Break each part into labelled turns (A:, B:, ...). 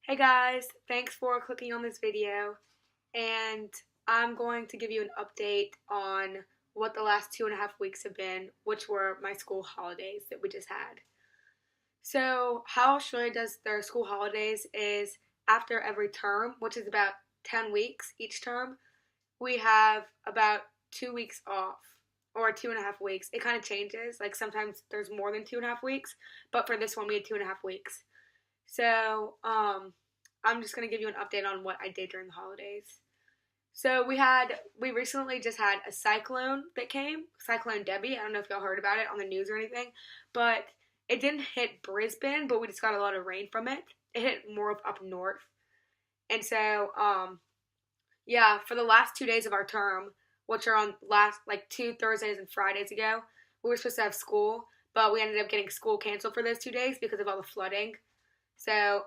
A: Hey guys, thanks for clicking on this video, and I'm going to give you an update on what the last 2.5 weeks have been, which were my school holidays that we just had. So, how Australia does their school holidays is after every term, which is about 10 weeks each term, we have about 2 weeks off, or 2.5 weeks. It kind of changes, like sometimes there's more than 2.5 weeks, but for this one, we had 2.5 weeks. So, I'm just gonna give you an update on what I did during the holidays. So we recently just had a cyclone that came, Cyclone Debbie. I don't know if y'all heard about it on the news or anything, but it didn't hit Brisbane, but we just got a lot of rain from it. It hit more of up north, and so yeah, for the last 2 days of our term, which are on last like 2 Thursdays and Fridays ago, we were supposed to have school, but we ended up getting school canceled for those 2 days because of all the flooding. So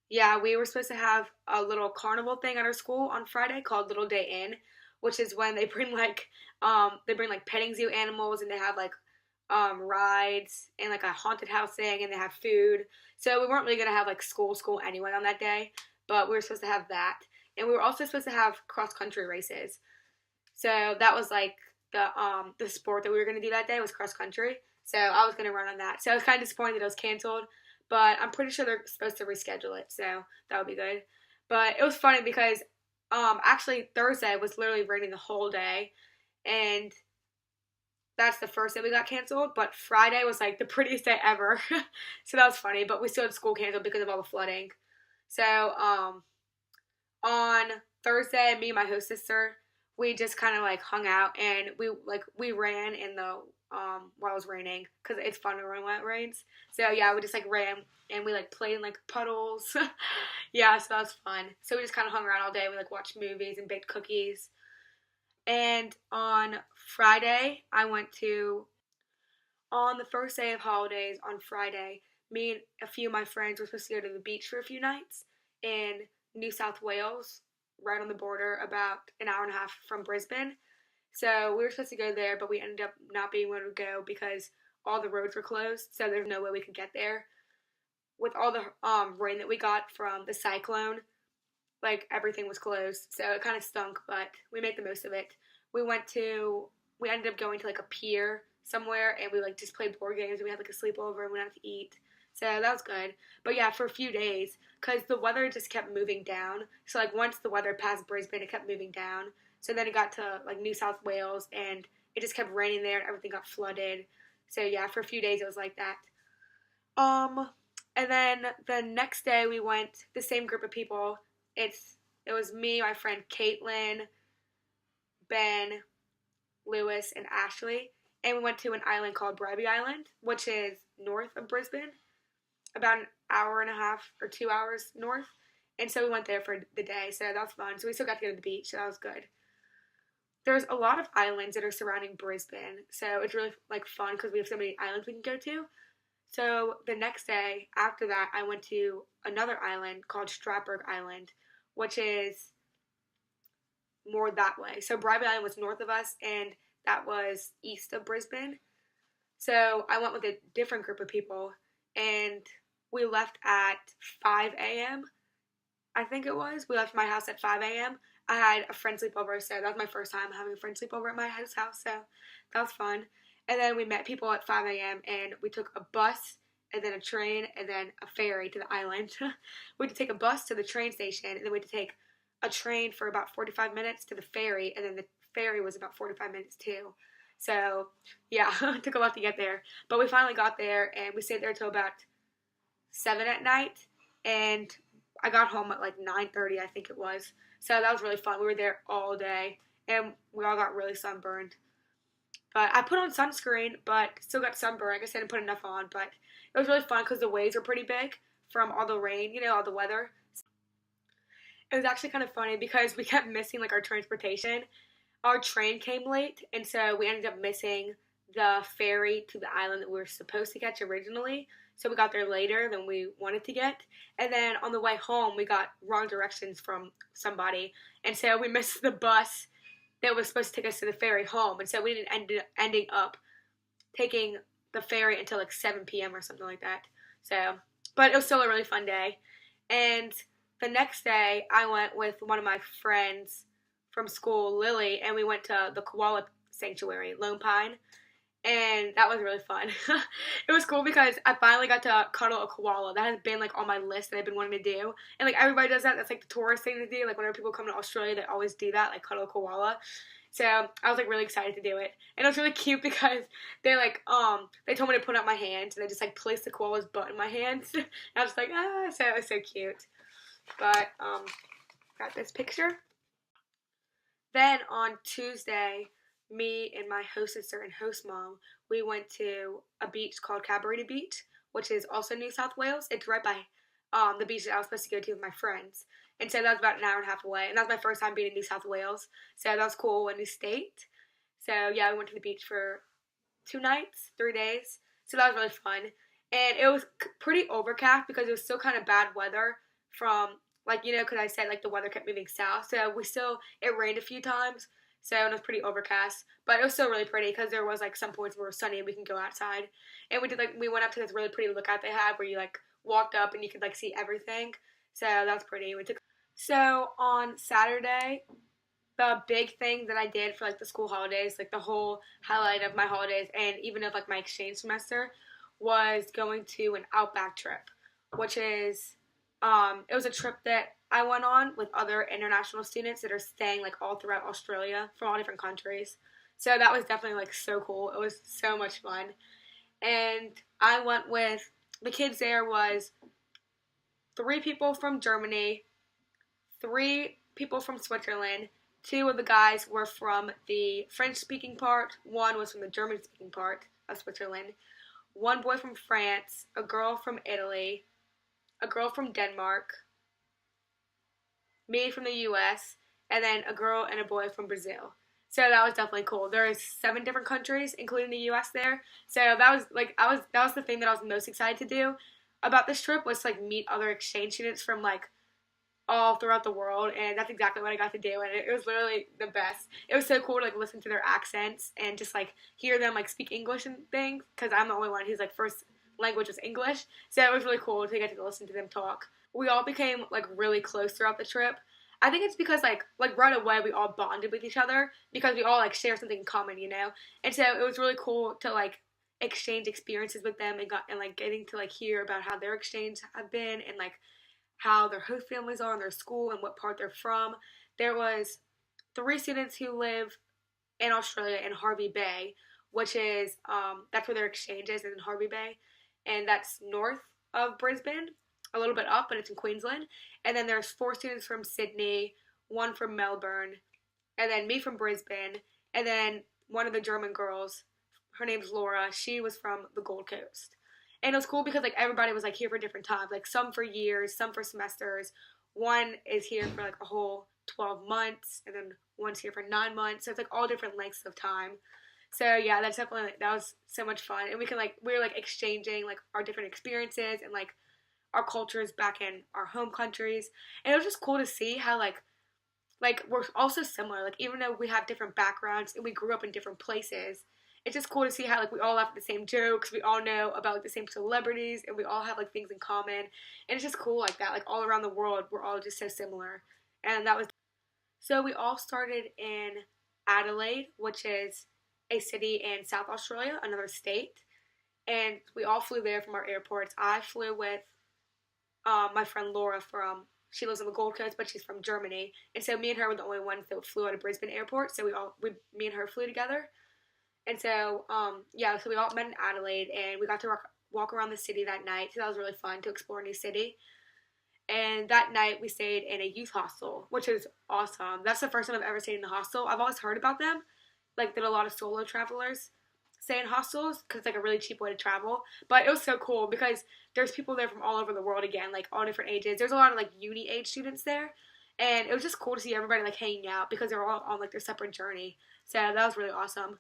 A: yeah, we were supposed to have a little carnival thing at our school on Friday called Little Day In, which is when they bring like petting zoo animals, and they have like rides and like a haunted house thing, and they have food. So we weren't really gonna have like school anyway on that day, but we were supposed to have that, and we were also supposed to have cross country races. So that was like the sport that we were gonna do that day was cross country. So I was gonna run on that. So I was kind of disappointed that it was canceled, but I'm pretty sure they're supposed to reschedule it, so that would be good. But it was funny because actually Thursday was literally raining the whole day, and that's the first day we got canceled. But Friday was like the prettiest day ever, so that was funny. But we still had school canceled because of all the flooding. So on Thursday, me and my host sister, we just kind of like hung out, and we ran in the while it was raining because it's fun to run when it rains. So yeah, we just like ran, and we like played in like puddles. Yeah, so that was fun. So we just kind of hung around all day. We like watched movies and baked cookies. And on Friday, on the first day of holidays on Friday, me and a few of my friends were supposed to go to the beach for a few nights in New South Wales, right on the border, about an hour and a half from Brisbane. So we were supposed to go there, but we ended up not being able to go because all the roads were closed, so there's no way we could get there. With all the rain that we got from the cyclone, like everything was closed, so it kind of stunk, but we made the most of it. We went to, we ended up going to like a pier somewhere, and we like just played board games. And we had like a sleepover, and we went out to eat. So that was good. But yeah, for a few days, because the weather just kept moving down. So like once the weather passed Brisbane, it kept moving down. So then it got to like New South Wales, and it just kept raining there, and everything got flooded. So yeah, for a few days it was like that. Um, and then the next day we went, the same group of people. It was me, my friend Caitlin, Ben, Lewis, and Ashley, and we went to an island called Bribey Island, which is north of Brisbane, about an hour and a half or 2 hours north. And so we went there for the day, so that was fun. So we still got to go to the beach, so that was good. There's a lot of islands that are surrounding Brisbane, so it's really like fun because we have so many islands we can go to. So the next day after that, I went to another island called Stratburg Island, which is more that way. So Bribey Island was north of us, and that was east of Brisbane. So I went with a different group of people, and we left at 5 a.m. I think it was. We left my house at 5 a.m. I had a friend sleepover, so that was my first time having a friend sleepover at my house, so that was fun. And then we met people at 5 a.m. and we took a bus and then a train and then a ferry to the island. We had to take a bus to the train station, and then we had to take a train for about 45 minutes to the ferry, and then the ferry was about 45 minutes too. So, yeah, it took a lot to get there. But we finally got there, and we stayed there till about 7 at night, and I got home at like 9:30, I think it was. So that was really fun. We were there all day, and we all got really sunburned. But I put on sunscreen, but still got sunburned. I guess I didn't put enough on, but it was really fun because the waves were pretty big from all the rain, all the weather. It was actually kind of funny because we kept missing like our transportation. Our train came late, and so we ended up missing the ferry to the island that we were supposed to catch originally. So we got there later than we wanted to get. And then on the way home, we got wrong directions from somebody, and so we missed the bus that was supposed to take us to the ferry home. And so we didn't ending up taking the ferry until like 7 p.m. or something like that. So, but it was still a really fun day. And the next day, I went with one of my friends from school, Lily, and we went to the koala sanctuary, Lone Pine, and that was really fun. It was cool because I finally got to cuddle a koala. That has been like on my list that I've been wanting to do, and like everybody does that. That's like the tourist thing to do. Like whenever people come to Australia, they always do that, like cuddle a koala. So I was like really excited to do it, and it was really cute because they told me to put out my hands, and they just like placed the koala's butt in my hands. And I was like so it was so cute. But got this picture. Then on Tuesday, me and my host sister and host mom, we went to a beach called Cabarita Beach, which is also New South Wales. It's right by the beach that I was supposed to go to with my friends. And so that was about an hour and a half away. And that was my first time being in New South Wales. So that was cool, a new state. So yeah, we went to the beach for 2 nights, 3 days. So that was really fun. And it was pretty overcast because it was still kind of bad weather from, like, because I said, like, the weather kept moving south. So it rained a few times. So it was pretty overcast. But it was still really pretty because there was, like, some points where it was sunny and we can go outside. And we went up to this really pretty lookout they had where you, like, walked up and you could, like, see everything. So that was pretty. So on Saturday, the big thing that I did for like the school holidays, like the whole highlight of my holidays and even of like my exchange semester was going to an outback trip, which is it was a trip that I went on with other international students that are staying like all throughout Australia from all different countries. So that was definitely like so cool. It was so much fun. And I went with the kids there was 3 people from Germany, 3 people from Switzerland. 2 of the guys were from the French-speaking part. 1 was from the German-speaking part of Switzerland. 1 boy from France, a girl from Italy, a girl from Denmark, me from the U.S., and then a girl and a boy from Brazil. So that was definitely cool. There is 7 different countries, including the U.S. there. So that was the thing that I was most excited to do about this trip was to like meet other exchange students from like all throughout the world, and that's exactly what I got to do, and it was literally the best. It was so cool to like listen to their accents and just like hear them like speak English and things, because I'm the only one whose like first language was English, so it was really cool to get to listen to them talk. We all became like really close throughout the trip. I think it's because like right away we all bonded with each other because we all like share something in common, and so it was really cool to like exchange experiences with them and like getting to like hear about how their exchange have been and like how their host families are in their school and what part they're from. There was 3 students who live in Australia in Hervey Bay, which is that's where their exchange is in Hervey Bay, and that's north of Brisbane, a little bit up, but it's in Queensland. And then there's 4 students from Sydney, 1 from Melbourne, and then me from Brisbane, and then one of the German girls, her name's Laura. She was from the Gold Coast. And it was cool because like everybody was like here for different times, like some for years, some for semesters. One is here for like a whole 12 months, and then one's here for 9 months. So it's like all different lengths of time. So yeah, that was so much fun, and we were like exchanging like our different experiences and like our cultures back in our home countries, and it was just cool to see how like we're also similar. Like even though we have different backgrounds and we grew up in different places, it's just cool to see how like we all laugh at the same jokes, we all know about like the same celebrities, and we all have like things in common. And it's just cool like that. Like all around the world, we're all just so similar. And that was so we all started in Adelaide, which is a city in South Australia, another state. And we all flew there from our airports. I flew with my friend Laura she lives on the Gold Coast, but she's from Germany. And so me and her were the only ones that flew out of Brisbane Airport. So me and her flew together. And so, yeah, so we all met in Adelaide, and we got to walk around the city that night. So that was really fun to explore a new city. And that night we stayed in a youth hostel, which is awesome. That's the first time I've ever stayed in a hostel. I've always heard about them, like that a lot of solo travelers stay in hostels because it's like a really cheap way to travel. But it was so cool because there's people there from all over the world again, like all different ages. There's a lot of like uni age students there, and it was just cool to see everybody like hanging out because they're all on like their separate journey. So that was really awesome.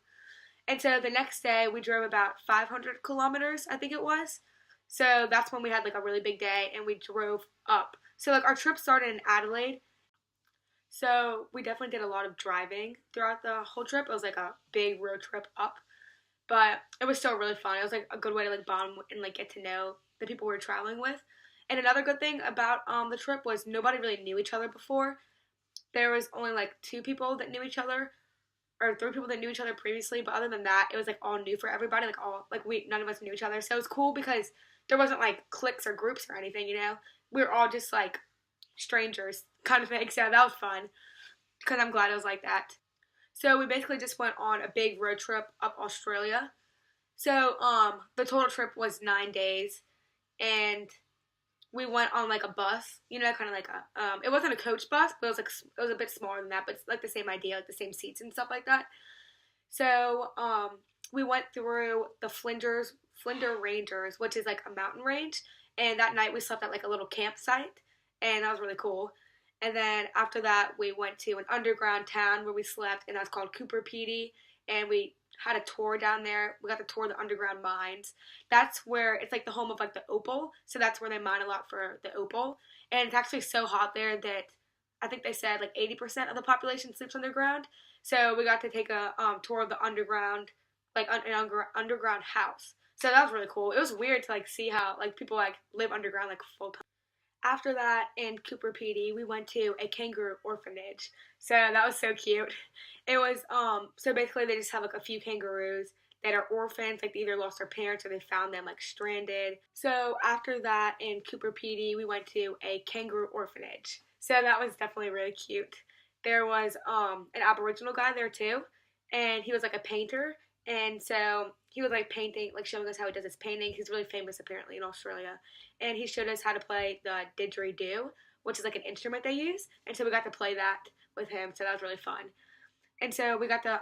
A: And so the next day we drove about 500 kilometers, I think it was. So that's when we had like a really big day, and we drove up. So like our trip started in Adelaide. So we definitely did a lot of driving throughout the whole trip. It was like a big road trip up. But it was still really fun. It was like a good way to like bond and like get to know the people we were traveling with. And another good thing about the trip was nobody really knew each other before. There was only like two people that knew each other, or three people that knew each other previously, but other than that, it was like all new for everybody. Like all like we none of us knew each other, so it was cool because there wasn't like cliques or groups or anything. We were all just like strangers kind of thing. So that was fun because I'm glad it was like that. So we basically just went on a big road trip up Australia. So the total trip was 9 days, and we went on like a bus, kind of like it wasn't a coach bus, but it was a bit smaller than that, but it's like the same idea, like the same seats and stuff like that. So we went through the Flinders Rangers, which is like a mountain range, and that night we slept at like a little campsite, and that was really cool. And then after that, we went to an underground town where we slept, and that's called Cooper Pedy, and we had a tour down there. We got to tour the underground mines. That's where it's like the home of like the opal, so that's where they mine a lot for the opal. And it's actually so hot there that I think they said like 80% of the population sleeps underground. So we got to take a tour of the underground, like an underground house. So that was really cool. It was weird to like see how like people like live underground like full time. After that, in Cooper Pedy, we went to a kangaroo orphanage. So that was so cute. It was so basically they just have like a few kangaroos that are orphans, like they either lost their parents or they found them like stranded. So after that, in Cooper Pedy, we went to a kangaroo orphanage. So that was definitely really cute. There was an Aboriginal guy there too, and he was like a painter, and so he was like painting, like showing us how he does his painting. He's really famous apparently in Australia, and he showed us how to play the didgeridoo, which is like an instrument they use, and so we got to play that with him. So that was really fun. And so we got to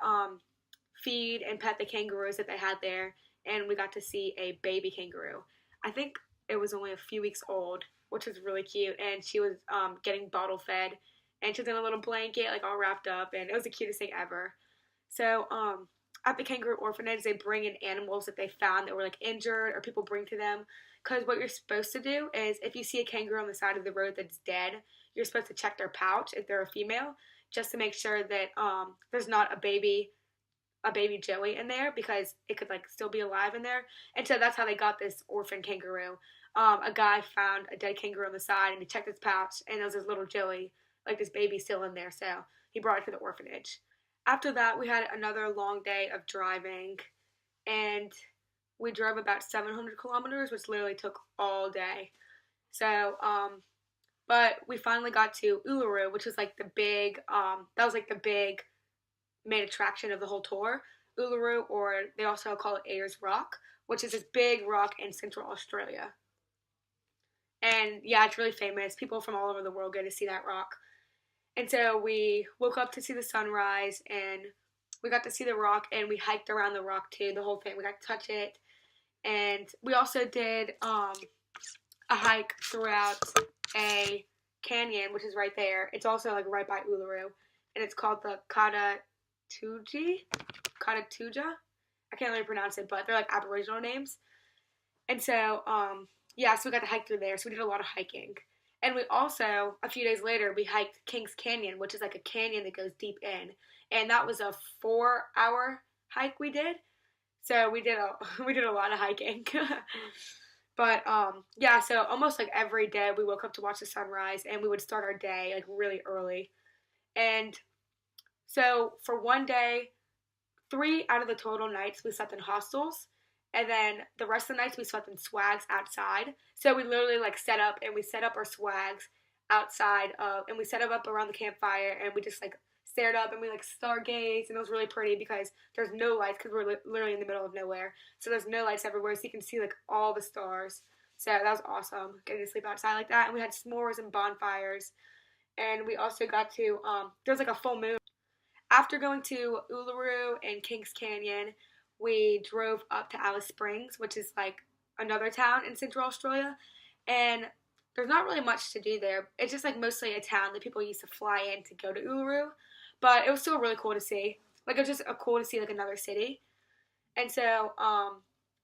A: feed and pet the kangaroos that they had there, and we got to see a baby kangaroo. I think it was only a few weeks old, which was really cute, and she was getting bottle fed, and she was in a little blanket, like all wrapped up, and it was the cutest thing ever. So at the kangaroo orphanage, they bring in animals that they found that were like injured or people bring to them. Because what you're supposed to do is if you see a kangaroo on the side of the road that's dead, you're supposed to check their pouch if they're a female, just to make sure that there's not a baby Joey in there because it could like still be alive in there. And so that's how they got this orphan kangaroo. A guy found a dead kangaroo on the side and he checked his pouch and there was this little Joey, like this baby still in there. So he brought it to the orphanage. After that, we had another long day of driving, and we drove about 700 kilometers, which literally took all day. So, but we finally got to Uluru, which was like the big, that was like the big main attraction of the whole tour. Uluru, or they also call it Ayers Rock, which is this big rock in Central Australia. And yeah, it's really famous. People from all over the world go to see that rock. And so we woke up to see the sunrise, and we got to see the rock, and we hiked around the rock too, the whole thing. We got to touch it. And we also did a hike throughout a canyon, which is right there. It's also like right by Uluru, and it's called the Katatuja. I can't really pronounce it, but they're like Aboriginal names. And so, yeah, so we got to hike through there. So we did a lot of hiking. And we also, a few days later, we hiked Kings Canyon, which is like a canyon that goes deep in. And that was a 4-hour hike we did. So we did we did a lot of hiking. But yeah, so almost like every day we woke up to watch the sunrise, and we would start our day like really early. And so for one day, 3 out of the total nights we slept in hostels, and then the rest of the nights we slept in swags outside. So we literally like set up our swags outside and we set them up around the campfire, and we just like stared up and we like stargazed, and it was really pretty because there's no lights because we're literally in the middle of nowhere. So there's no lights everywhere, so you can see like all the stars. So that was awesome, getting to sleep outside like that. And we had s'mores and bonfires, and we also got to there was like a full moon. After going to Uluru and Kings Canyon, we drove up to Alice Springs, which is like another town in Central Australia, and there's not really much to do there. It's just like mostly a town that people used to fly in to go to Uluru, but it was still really cool to see. Like it was just cool to see like another city, and so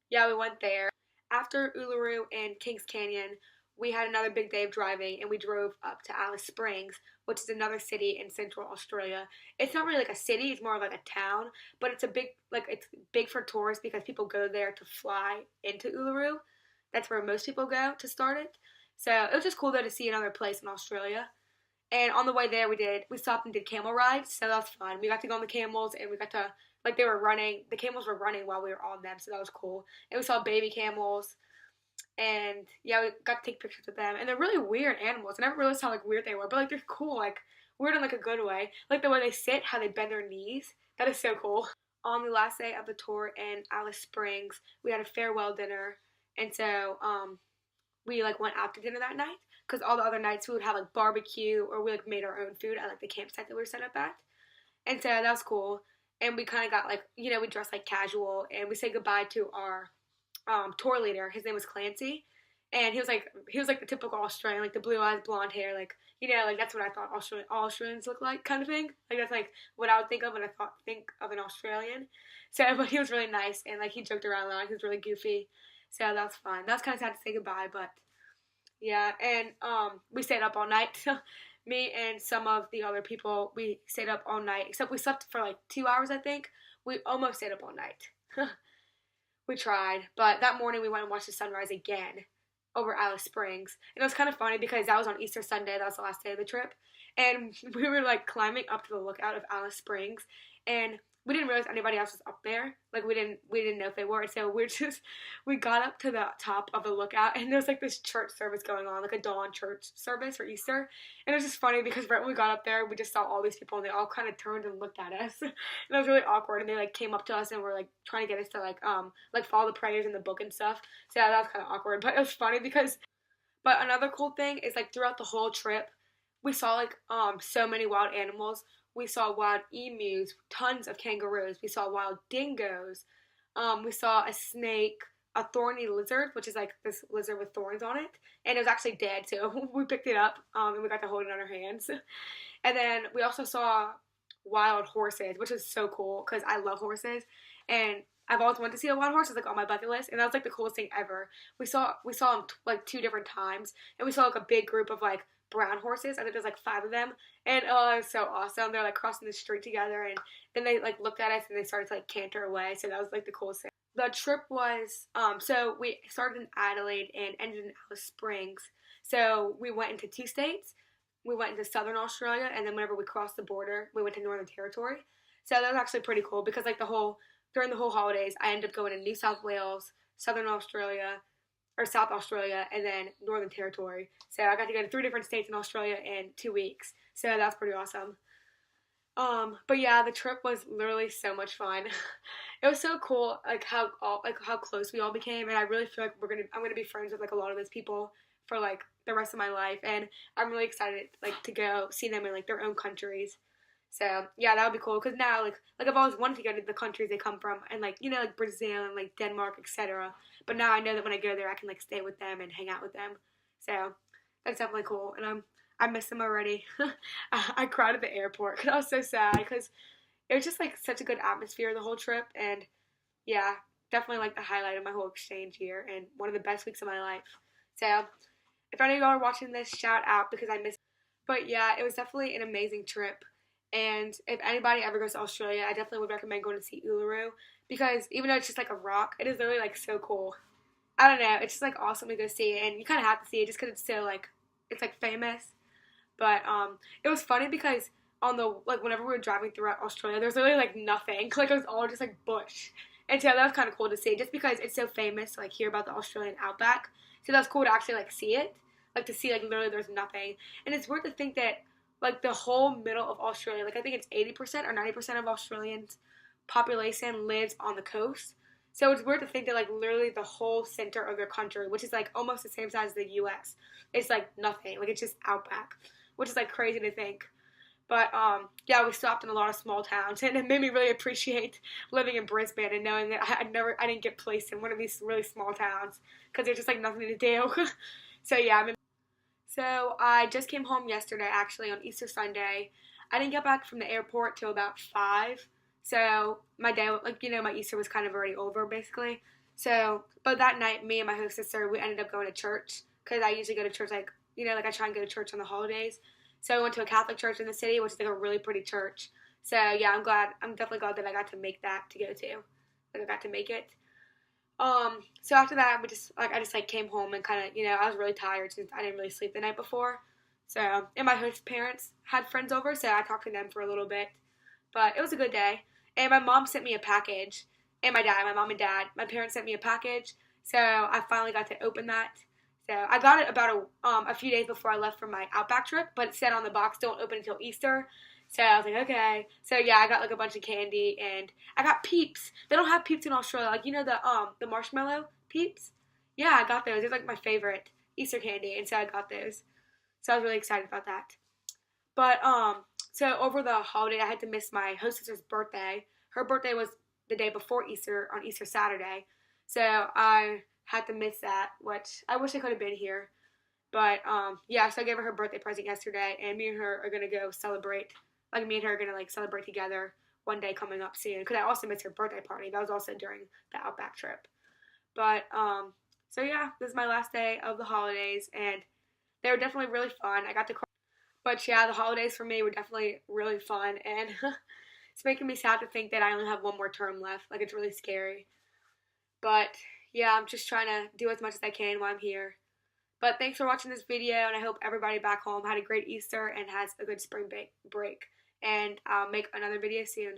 A: yeah, we went there. After Uluru and Kings Canyon, we had another big day of driving, and we drove up to Alice Springs, which is another city in Central Australia. It's not really like a city; it's more like a town, but it's it's big for tourists because people go there to fly into Uluru. That's where most people go to start it. So it was just cool though to see another place in Australia. And on the way there, we stopped and did camel rides, so that was fun. We got to go on the camels, and we got to like they were running. The camels were running while we were on them, so that was cool. And we saw baby camels, and yeah, we got to take pictures with them. And they're really weird animals. I never realized how like weird they were, but like they're cool, like weird in like a good way. Like the way they sit, how they bend their knees. That is so cool. On the last day of the tour in Alice Springs, we had a farewell dinner, and so we like went out to dinner that night because all the other nights we would have like barbecue or we like made our own food at like the campsite that we were set up at, and so that was cool. And we kind of got like we dressed like casual and we said goodbye to our tour leader. His name was Clancy, and he was like the typical Australian, like the blue eyes, blonde hair, like like that's what I thought all Australians look like, kind of thing. Like that's like what I would think of when I think of an Australian. So, but he was really nice and like he joked around a lot. He was really goofy. So that was fun. That was kind of sad to say goodbye, but yeah. And we stayed up all night. Me and some of the other people, we stayed up all night. Except we slept for like 2 hours, I think. We almost stayed up all night. We tried, but that morning we went and watched the sunrise again over Alice Springs. And it was kind of funny because that was on Easter Sunday. That was the last day of the trip. And we were like climbing up to the lookout of Alice Springs, and we didn't realize anybody else was up there. Like we didn't know if they were. So we got up to the top of the lookout, and there's like this church service going on, like a dawn church service for Easter. And it was just funny because right when we got up there, we just saw all these people, and they all kind of turned and looked at us. And it was really awkward. And they like came up to us and were like trying to get us to like follow the prayers in the book and stuff. So yeah, that was kind of awkward, but it was funny because. But another cool thing is like throughout the whole trip, we saw like so many wild animals. We saw wild emus, tons of kangaroos. We saw wild dingoes. We saw a snake, a thorny lizard, which is like this lizard with thorns on it, and it was actually dead. So we picked it up and we got to hold it on our hands. And then we also saw wild horses, which is so cool because I love horses, and I've always wanted to see a wild horse. It's like on my bucket list, and that was like the coolest thing ever. We saw them like 2 different times, and we saw like a big group of like brown horses. I think there's like 5 of them, and oh, it was so awesome. They're like crossing the street together, and then they like looked at us and they started to like canter away. So that was like the coolest thing. The trip was so we started in Adelaide and ended in Alice Springs. So we went into 2 states. We went into Southern Australia, and then whenever we crossed the border, we went to Northern Territory. So that was actually pretty cool because like during the whole holidays, I ended up going to New South Wales, Southern Australia, or South Australia, and then Northern Territory. So I got to go to 3 different states in Australia in 2 weeks. So that's pretty awesome. But yeah, the trip was literally so much fun. It was so cool, like how close we all became, and I really feel like I'm gonna be friends with like a lot of those people for like the rest of my life, and I'm really excited like to go see them in like their own countries. So yeah, that would be cool because now like I've always wanted to go to the countries they come from, and like like Brazil and like Denmark, etc. But now I know that when I go there, I can like stay with them and hang out with them. So that's definitely cool, and I miss them already. I cried at the airport because I was so sad because it was just like such a good atmosphere the whole trip, and yeah, definitely like the highlight of my whole exchange year and one of the best weeks of my life. So if any of y'all are watching this, shout out because I miss. But yeah, it was definitely an amazing trip. And if anybody ever goes to Australia, I definitely would recommend going to see Uluru because even though it's just like a rock, it is literally like so cool. I don't know, it's just like awesome to go see it, and you kind of have to see it just because it's so like it's like famous. But it was funny because on the like whenever we were driving throughout Australia, there was literally like nothing. Like it was all just like bush, and so that was kind of cool to see just because it's so famous to like hear about the Australian outback. So that's cool to actually like see it, like to see like literally there's nothing, and it's weird to think that. Like, the whole middle of Australia, like, I think it's 80% or 90% of Australians' population lives on the coast. So it's weird to think that, like, literally the whole center of their country, which is, like, almost the same size as the U.S., it's, like, nothing. Like, it's just outback, which is, like, crazy to think. But, yeah, we stopped in a lot of small towns, and it made me really appreciate living in Brisbane and knowing that I didn't get placed in one of these really small towns because there's just, like, nothing to do. So, yeah, So I just came home yesterday, actually, on Easter Sunday. I didn't get back from the airport till about 5. So my day, like, my Easter was kind of already over, basically. So, but that night, me and my host sister, we ended up going to church. Because I usually go to church, like, like I try and go to church on the holidays. So I went to a Catholic church in the city, which is, like, a really pretty church. So, yeah, I'm definitely glad that I got to make that to go to. Like, I got to make it. So after that, I just like came home and kind of, I was really tired since I didn't really sleep the night before. So, and my host parents had friends over, so I talked to them for a little bit. But it was a good day. And my mom sent me a package, and my mom and dad, my parents sent me a package. So I finally got to open that. So I got it about a few days before I left for my Outback trip, but it said on the box, "Don't open until Easter." So I was like, okay. So yeah, I got like a bunch of candy, and I got Peeps. They don't have Peeps in Australia, like the marshmallow Peeps. Yeah, I got those. They're like my favorite Easter candy, and so I got those. So I was really excited about that. But so over the holiday, I had to miss my host sister's birthday. Her birthday was the day before Easter on Easter Saturday, so I had to miss that, which I wish I could have been here. But yeah, so I gave her birthday present yesterday, and me and her are gonna go celebrate. Like me and her are gonna like celebrate together one day coming up soon. Cause I also missed her birthday party. That was also during the Outback trip. But so yeah, this is my last day of the holidays, and they were definitely really fun. I got to, but yeah, the holidays for me were definitely really fun, and it's making me sad to think that I only have one more term left. Like it's really scary. But yeah, I'm just trying to do as much as I can while I'm here. But thanks for watching this video, and I hope everybody back home had a great Easter and has a good spring break. And I'll make another video soon.